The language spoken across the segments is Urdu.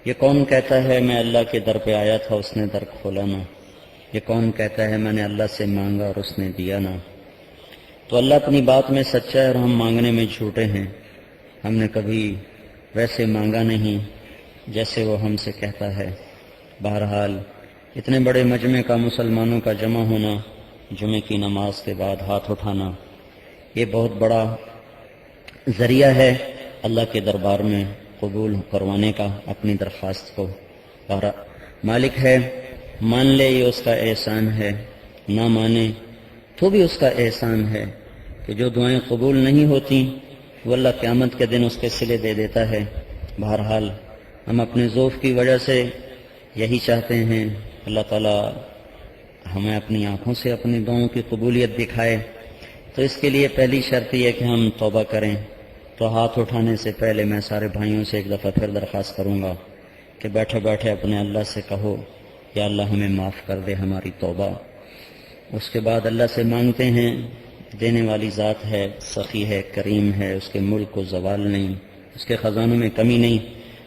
یہ کون کہتا ہے میں اللہ کے در پہ آیا تھا اس نے در کھولا نہ، یہ کون کہتا ہے میں نے اللہ سے مانگا اور اس نے دیا نہ۔ تو اللہ اپنی بات میں سچا ہے اور ہم مانگنے میں جھوٹے ہیں۔ ہم نے کبھی ویسے مانگا نہیں جیسے وہ ہم سے کہتا ہے۔ بہرحال اتنے بڑے مجمع کا مسلمانوں کا جمع ہونا، جمعے کی نماز کے بعد ہاتھ اٹھانا، یہ بہت بڑا ذریعہ ہے اللہ کے دربار میں قبول کروانے کا اپنی درخواست کو، اور مالک ہے، مان لے یہ اس کا احسان ہے، نہ مانے تو بھی اس کا احسان ہے کہ جو دعائیں قبول نہیں ہوتی وہ اللہ قیامت کے دن اس کے صلے دے دیتا ہے۔ بہرحال ہم اپنے ذوف کی وجہ سے یہی چاہتے ہیں اللہ تعالیٰ ہمیں اپنی آنکھوں سے اپنی دعاؤں کی قبولیت دکھائے، تو اس کے لیے پہلی شرط یہ ہے کہ ہم توبہ کریں۔ تو ہاتھ اٹھانے سے پہلے میں سارے بھائیوں سے ایک دفعہ پھر درخواست کروں گا کہ بیٹھے بیٹھے اپنے اللہ سے کہو یا اللہ ہمیں معاف کر دے ہماری توبہ۔ اس کے بعد اللہ سے مانگتے ہیں، دینے والی ذات ہے، سخی ہے، کریم ہے، اس کے ملک کو زوال نہیں، اس کے خزانوں میں کمی نہیں۔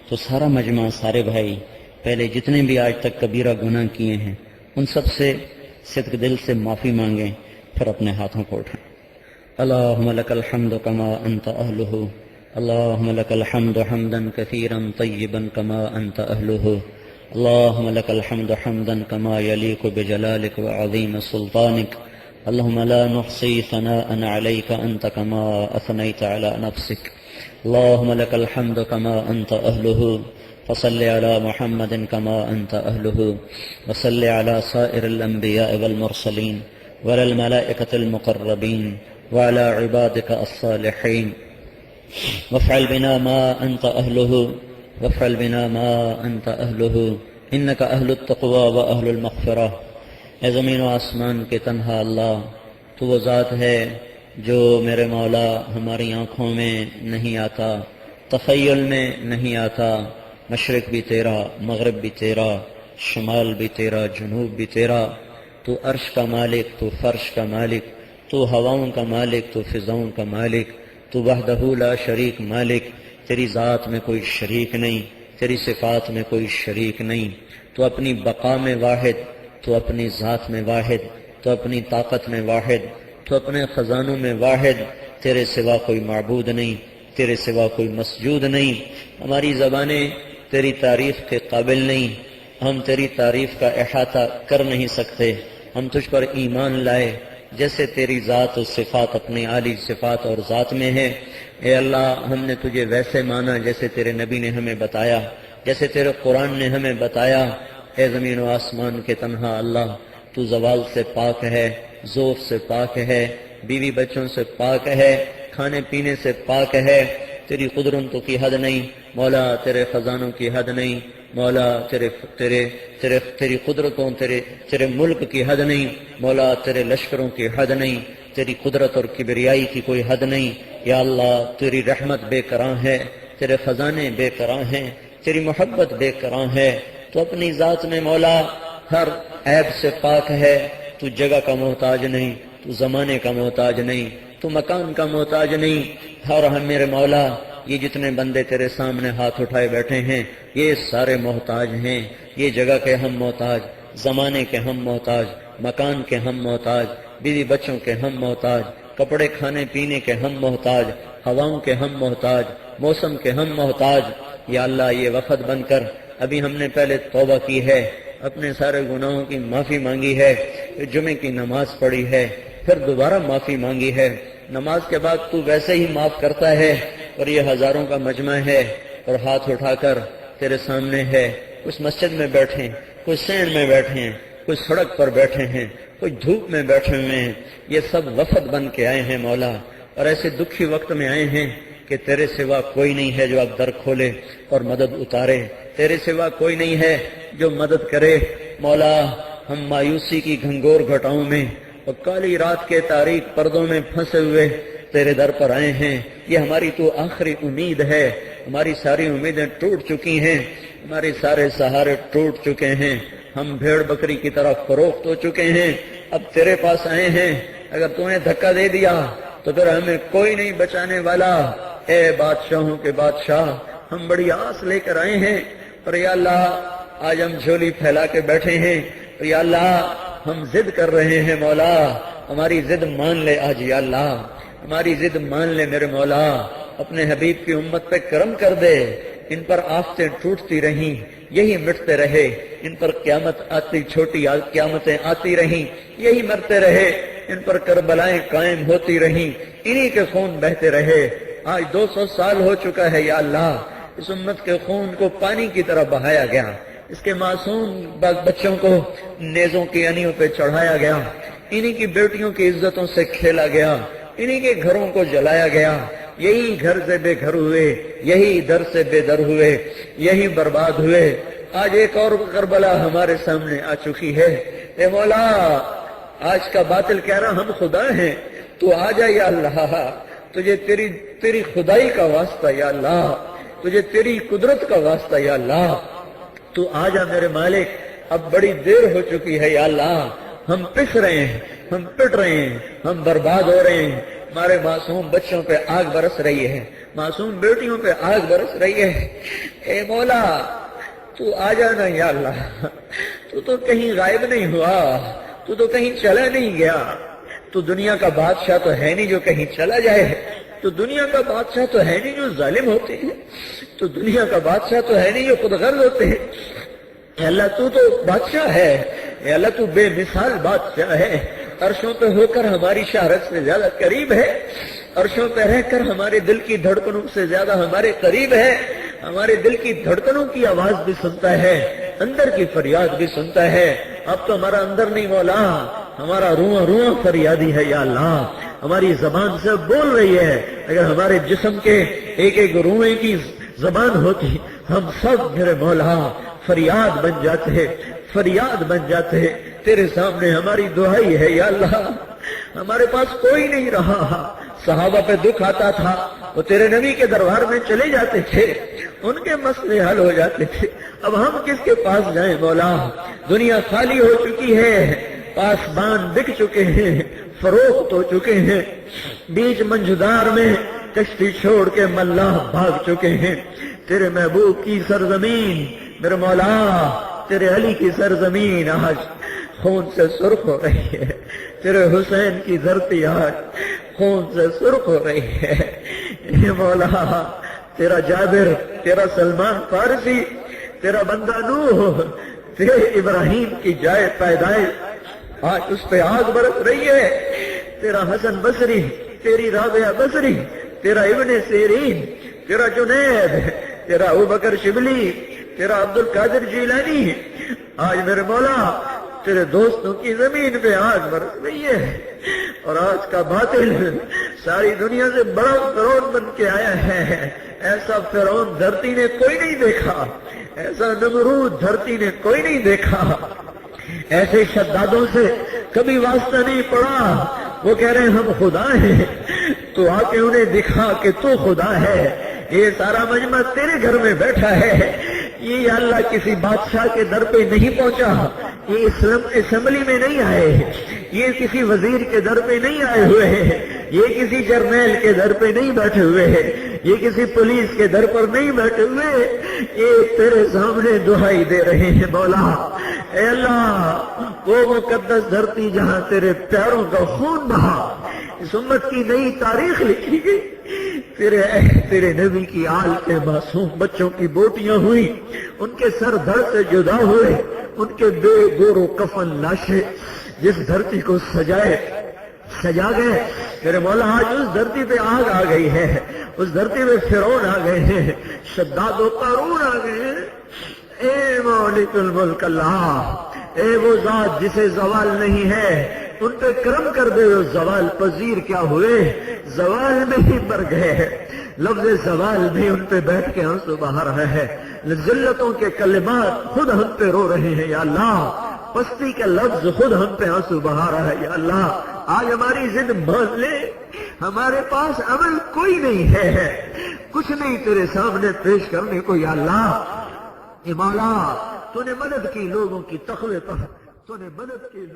تو سارا مجمع، سارے بھائی پہلے جتنے بھی آج تک کبیرہ گناہ کیے ہیں ان سب سے صدق دل سے معافی مانگیں، پھر اپنے ہاتھوں کو اٹھائیں۔ اللہم لک الحمد کما انت اہلہ، اللہم لک الحمد حمدا کثیرا طیبا کما انت اہلہ، اللہم لک الحمد حمدا کما یلیق بجلالک وعظیم سلطانک، اللہم لا نحصی ثناء علیک انت کما اثنیت علی نفسک، اللہم لک الحمد کما انت اہلہ، فصل علی محمد کما انت اہلہ، وصل علی سائر الانبیاء والمرسلین وعلی الملائکۃ المقربین وعلى عبادك الصالحين، وافعل بنا ما أنت أهله، وافعل بنا ما أنت أهله، إنك أهل التقوى وأهل المغفرة۔ اے زمین و آسمان کے تنہا اللہ، تو وہ ذات ہے جو میرے مولا ہماری آنکھوں میں نہیں آتا، تخیل میں نہیں آتا۔ مشرق بھی تیرا، مغرب بھی تیرا، شمال بھی تیرا، جنوب بھی تیرا۔ تو عرش کا مالک، تو فرش کا مالک، تو ہواؤں کا مالک، تو فضاؤں کا مالک، تو وحدہ لا شریک مالک۔ تیری ذات میں کوئی شریک نہیں، تیری صفات میں کوئی شریک نہیں۔ تو اپنی بقا میں واحد، تو اپنی ذات میں واحد، تو اپنی طاقت میں واحد، تو اپنے خزانوں میں واحد۔ تیرے سوا کوئی معبود نہیں، تیرے سوا کوئی مسجود نہیں۔ ہماری زبانیں تیری تعریف کے قابل نہیں، ہم تیری تعریف کا احاطہ کر نہیں سکتے۔ ہم تجھ پر ایمان لائے جیسے تیری ذات و صفات اپنی عالی صفات اور ذات میں ہے۔ اے اللہ، ہم نے تجھے ویسے مانا جیسے تیرے نبی نے ہمیں بتایا، جیسے تیرے قرآن نے ہمیں بتایا۔ اے زمین و آسمان کے تنہا اللہ، تو زوال سے پاک ہے، ذوف سے پاک ہے، بیوی بچوں سے پاک ہے، کھانے پینے سے پاک ہے۔ تیری قدرتوں کی حد نہیں مولا، تیرے خزانوں کی حد نہیں مولا، تیری قدرتوں، تیرے ملک کی حد نہیں مولا، تیرے لشکروں کی حد نہیں، تیری قدرت اور کبریائی کی کوئی حد نہیں۔ یا اللہ، تیری رحمت بے کراں ہے، تیرے خزانے بے کراں ہیں، تیری محبت بے کراں ہے۔ تو اپنی ذات میں مولا ہر عیب سے پاک ہے۔ تو جگہ کا محتاج نہیں، تو زمانے کا محتاج نہیں، تو مکان کا محتاج نہیں۔ اور ہم میرے مولا، یہ جتنے بندے تیرے سامنے ہاتھ اٹھائے بیٹھے ہیں یہ سارے محتاج ہیں۔ یہ جگہ کے ہم محتاج، زمانے کے ہم محتاج، مکان کے ہم محتاج، بیوی بچوں کے ہم محتاج، کپڑے کھانے پینے کے ہم محتاج، ہواؤں کے ہم محتاج، موسم کے ہم محتاج۔ یا اللہ، یہ وفد بن کر ابھی ہم نے پہلے توبہ کی ہے، اپنے سارے گناہوں کی معافی مانگی ہے، جمعے کی نماز پڑھی ہے، پھر دوبارہ معافی مانگی ہے۔ نماز کے بعد تو ویسے ہی معاف کرتا ہے، اور یہ ہزاروں کا مجمع ہے اور ہاتھ اٹھا کر تیرے سامنے ہے۔ کچھ مسجد میں بیٹھے، کچھ سین میں بیٹھے ہیں، کچھ سڑک پر بیٹھے ہیں، کچھ دھوپ میں بیٹھے ہوئے ہیں۔ یہ سب وفد بن کے آئے ہیں مولا، اور ایسے دکھی وقت میں آئے ہیں کہ تیرے سوا کوئی نہیں ہے جو اب در کھولے اور مدد اتارے، تیرے سوا کوئی نہیں ہے جو مدد کرے۔ مولا، ہم مایوسی کی گھنگور گھٹاؤں میں اور کالی رات کے تاریک پردوں میں پھنسے ہوئے تیرے در پر آئے ہیں۔ یہ ہماری تو آخری امید ہے، ہماری ساری امیدیں ٹوٹ چکی ہیں، ہمارے سارے سہارے ٹوٹ چکے ہیں، ہم بھیڑ بکری کی طرح فروخت ہو چکے ہیں، اب تیرے پاس آئے ہیں۔ اگر تو نے دھکا دے دیا تو پھر ہمیں کوئی نہیں بچانے والا۔ اے بادشاہوں کے بادشاہ، ہم بڑی آس لے کر آئے ہیں، اور یا اللہ آج ہم جھولی پھیلا کے بیٹھے ہیں، اور یا اللہ ہم ضد کر رہے ہیں مولا، ہماری ضد مان لے آج یا اللہ، ہماری ضد مان لے میرے مولا، اپنے حبیب کی امت پہ کرم کر دے، ان پر آفتیں ٹوٹتی رہیں یہی مٹتے رہے، ان پر قیامت آتی چھوٹی قیامتیں آتی رہیں یہی مرتے رہے، ان پر کربلائیں قائم ہوتی رہیں انہی کے خون بہتے رہے۔ آج 200 سال ہو چکا ہے یا اللہ، اس امت کے خون کو پانی کی طرح بہایا گیا، اس کے معصوم بچوں کو نیزوں کی انیوں پہ چڑھایا گیا، انہی کی بیٹیوں کی عزتوں سے کھیلا گیا، انہی کے گھروں کو جلایا گیا، یہی گھر سے بے گھر ہوئے، یہی در سے بے در ہوئے، یہی برباد ہوئے۔ آج ایک اور کربلا ہمارے سامنے آ چکی ہے۔ اے مولا آج کا باطل کہہ رہا ہم خدا ہیں، تو آ جا یا اللہ، تجھے تیری خدائی کا واسطہ یا اللہ، تجھے تیری قدرت کا واسطہ یا اللہ، تو آ جا میرے مالک، اب بڑی دیر ہو چکی ہے یا اللہ، ہم پس رہے ہیں، ہم پٹ رہے ہیں، ہم برباد ہو رہے ہیں، ہمارے معصوم بچوں پہ آگ برس رہی ہے، معصوم بیٹیوں پہ آگ برس رہی ہے۔ اے مولا تو آ جانا یا اللہ، تو کہیں غائب نہیں ہوا، تو کہیں چلا نہیں گیا، تو دنیا کا بادشاہ تو ہے نہیں جو کہیں چلا جائے، تو دنیا کا بادشاہ تو ہے نہیں جو ظالم ہوتے ہیں، تو دنیا کا بادشاہ تو ہے نہیں جو خود غرض ہوتے ہیں۔ اے اللہ تو بادشاہ ہے، اے اللہ تو بے مثال بادشاہ ہے، عرشوں پہ ہو کر ہماری شہرت سے زیادہ قریب ہے، عرشوں پہ رہ کر ہمارے دل کی دھڑکنوں سے زیادہ ہمارے قریب ہے، ہمارے دل کی دھڑکنوں کی آواز بھی سنتا ہے، اندر کی فریاد بھی سنتا ہے۔ اب تو ہمارا اندر نہیں مولا، ہمارا رواں رواں فریادی ہے یا اللہ، ہماری زبان سے بول رہی ہے۔ اگر ہمارے جسم کے ایک ایک روئے کی زبان ہوتی، ہم سب میرے مولا فریاد بن جاتے، فریاد بن جاتے۔ تیرے سامنے ہماری دعائی ہے یا اللہ، ہمارے پاس کوئی نہیں رہا، صحابہ پہ دکھ آتا تھا وہ تیرے نبی کے دربار میں چلے جاتے تھے، ان کے مسئلے حل ہو جاتے تھے۔ اب ہم کس کے پاس جائیں مولا؟ دنیا خالی ہو چکی ہے، پاسبان بک چکے ہیں، فروخت ہو چکے ہیں، بیچ منجدار میں کشتی چھوڑ کے ملاح بھاگ چکے ہیں۔ تیرے محبوب کی سرزمین میرے مولا، تیرے علی کی سرزمین آج خون سے سرخ ہو رہی ہے، تیرے حسین کی دھرتی آج خون سے سرخ ہو رہی ہے۔ اے مولا تیرا جابر، تیرا سلمان فارسی، تیرا بندہ نوح، تیرے ابراہیم کی جائے پیدائش آج اس پہ آگ برس رہی ہے۔ تیرا حسن بصری، تیری رابعہ بصری، تیرا ابن سیرین، تیرا جنید، تیرا ابوبکر شبلی، تیرا عبد القادر جیلانی، آج میرے مولا تیرے دوستوں کی زمین پہ آگ برس رہی ہے۔ اور آج کا باطل ساری دنیا سے بڑا فرعون بن کے آیا ہے۔ ایسا فرعون دھرتی نے کوئی نہیں دیکھا، ایسا نمرود دھرتی نے کوئی نہیں دیکھا، ایسے شدادوں سے کبھی واسطہ نہیں پڑا۔ وہ کہہ رہے ہیں ہم خدا ہیں، تو آ کے انہیں دکھا کہ تو خدا ہے۔ یہ سارا مجمع تیرے گھر میں بیٹھا ہے، یہ اللہ کسی بادشاہ کے در پہ نہیں پہنچا، یہ اسمبلی میں نہیں آئے، یہ کسی وزیر کے در پہ نہیں آئے ہوئے ہیں، یہ کسی جرنیل کے در پہ نہیں بیٹھے ہوئے ہیں، یہ کسی پولیس کے در پر نہیں بیٹھے ہوئے، یہ تیرے سامنے دعائی دے رہے ہیں مولا۔ اے اللہ وہ مقدس دھرتی جہاں تیرے پیروں کا خون بہا، اس امت کی نئی تاریخ لکھی گئی، تیرے نبی کی آل کے معصوم بچوں کی بوٹیاں ہوئی، ان کے سر دھڑ سے جدا ہوئے، ان کے بے گور و کفن لاشیں جس دھرتی کو سجا گئے۔ میرے مولا آج اس دھرتی پہ آگ آ گئی ہے، اس دھرتی پہ فرعون آ گئے ہیں، شداد و قارون آ گئے ہیں۔ اے مالک الملک اللہ، اے وہ ذات جسے زوال نہیں ہے، ان پہ کرم کر دے، وہ زوال پذیر کیا ہوئے، زوال میں ہی مر گئے ہیں۔ لفظ زوال بھی ان پہ بیٹھ کے آنسو بہا رہا ہے، ذلتوں کے کلمات خود ہم پہ رو رہے ہیں یا اللہ، پستی کے لفظ خود ہم پہ آنسو بہا رہا ہے یا اللہ۔ آج ہماری ضد مان لے، ہمارے پاس عمل کوئی نہیں ہے، کچھ نہیں تیرے سامنے پیش کرنے کو یا اللہ۔ اے مولا تو نے مدد کی لوگوں کی تقوی پر، تو نے مدد کی